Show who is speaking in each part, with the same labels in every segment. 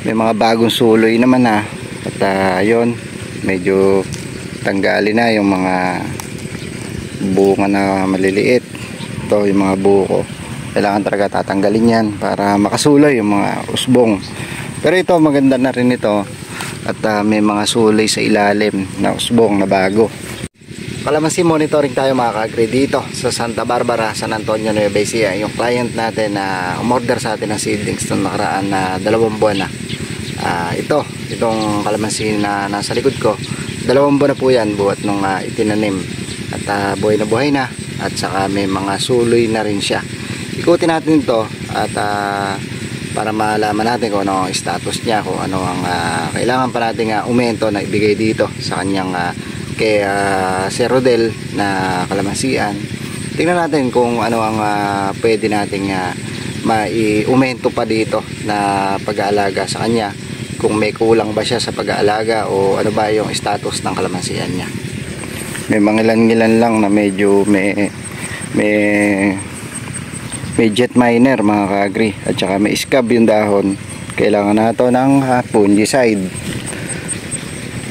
Speaker 1: may mga bagong suloy naman ha. At yun, medyo tanggalin na yung mga bunga na maliliit. Ito yung mga buko, kailangan talaga tatanggalin yan para makasuloy yung mga usbong. Pero ito maganda na rin ito at may mga suloy sa ilalim na usbong na bago. Kalamansi monitoring tayo mga ka-agri dito sa Santa Barbara, San Antonio, Nueva Ecija. Yung client natin na umorder sa atin ng seedlings nung nakaraan na 2 buwan na. Itong kalamansi na nasa likod ko, 2 buwan na po yan buhat nung itinanim. At buhay na at saka may mga suloy na rin siya. Ikutin natin ito at para malaman natin kung ano ang status niya, kung ano ang kailangan pa natin umento na ibigay dito sa kanyang kay Sir Rodel na kalamansian. Tingnan natin kung ano ang pwede nating mai-umento pa dito na pag-aalaga sa kanya, kung may kulang ba siya sa pag-aalaga o ano ba yung status ng kalamansian niya. May mga ilan lang na medyo may jet miner mga ka-agri, at saka may scab yung dahon. Kailangan na ito ng fungicide.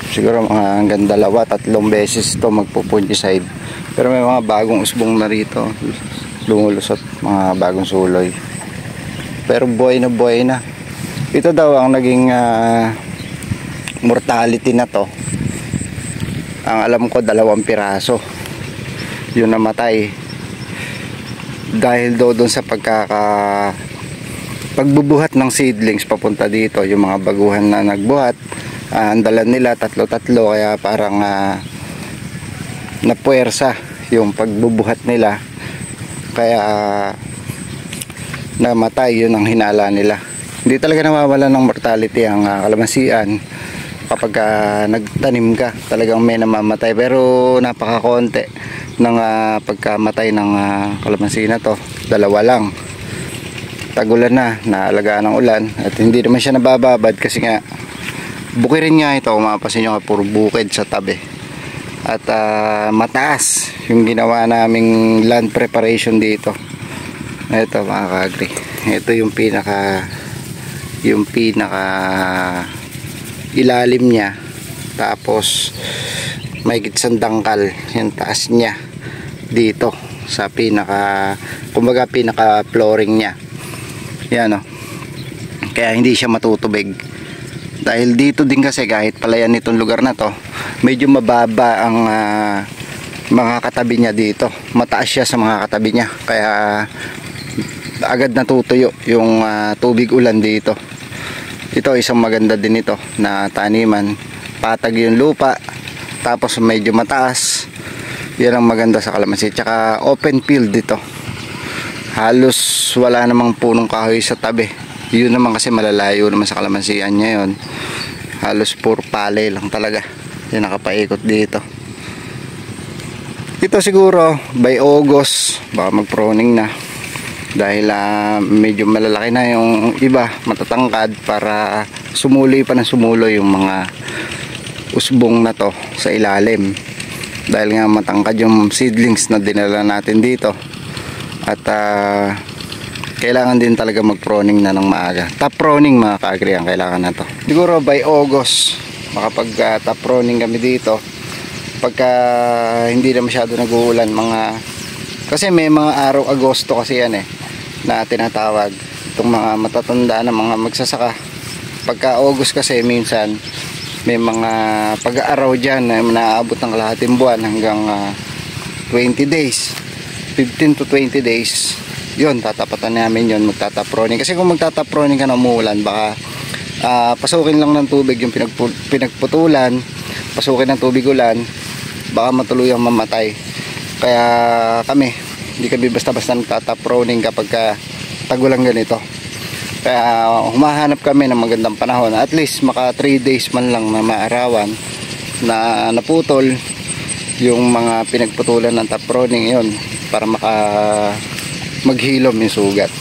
Speaker 1: Siguro mga hanggang 2-3 beses ito magpo-fungicide. Pero may mga bagong usbong na rito, lumulusot mga bagong suloy. Pero buhay na. Ito daw ang naging mortality na to. Ang alam ko 2 piraso yung namatay dahil doon sa pagbubuhat ng seedlings papunta dito. Yung mga baguhan na nagbuhat, ang dala nila 3 kaya parang napuwersa yung pagbubuhat nila, kaya namatay. Yun ang hinala nila. Hindi talaga nawawala ng mortality ang kalamansian kapag nagtanim ka. Talagang may namamatay, pero napakakonti ng pagkamatay ng kalamansi na to. 2 lang. Tagulan na, naalagaan ng ulan at hindi naman siya nabababad kasi nga bukirin nga ito. Mapapansin nyo, puro bukid sa tabi at mataas yung ginawa naming land preparation dito. Ito mga ka-agri, ito yung pinaka ilalim niya, tapos may gitsang dangkal yung taas niya dito sa kumbaga pinaka flooring niya. Yan o. Kaya hindi siya matutubig. Dahil dito din kasi kahit palayan nitong lugar na to, medyo mababa ang mga katabi niya dito. Mataas siya sa mga katabi niya. Kaya agad natutuyo yung tubig ulan dito. Ito isang maganda din ito na taniman. Patag yung lupa, tapos medyo mataas. Yan ang maganda sa kalamansi. Tsaka open field dito. Halos wala namang punong kahoy sa tabi. Yun naman kasi malalayo naman sa kalamansian niya yun. Halos puro palay lang talaga. Yan nakapaikot dito. Ito siguro by August baka mag-pruning na. Dahil medyo malalaki na yung iba, matatangkad, para sumuloy pa ng sumuloy yung mga usbong na to sa ilalim. Dahil nga matangkad yung seedlings na dinala natin dito. At kailangan din talaga mag-pruning na ng maaga. Top pruning mga ka-agri ang kailangan na to. Siguro by August makapag top pruning kami dito. Pagka hindi na masyado nag-uulan, kasi may mga araw Agosto kasi yan na tinatawag. Itong mga matatanda na mga magsasaka. Pagka August kasi minsan may mga pag-aaraw dyan na naabot ng kalahating buwan hanggang 20 days. 15 to 20 days. Yun, tatapatan namin yun, magtataproning. Kasi kung magtataproning ka na umuulan, baka pasukin lang ng tubig yung pinagputulan, pasukin ng tubig ulan, baka matuluyang mamatay. Kaya kami, hindi kami basta-basta nagtataproning kapag tagulang ganito. Kaya humahanap kami ng magandang panahon, at least maka 3 days man lang na maarawan na naputol yung mga pinagputulan ng taproning yun, para maghilom yung sugat.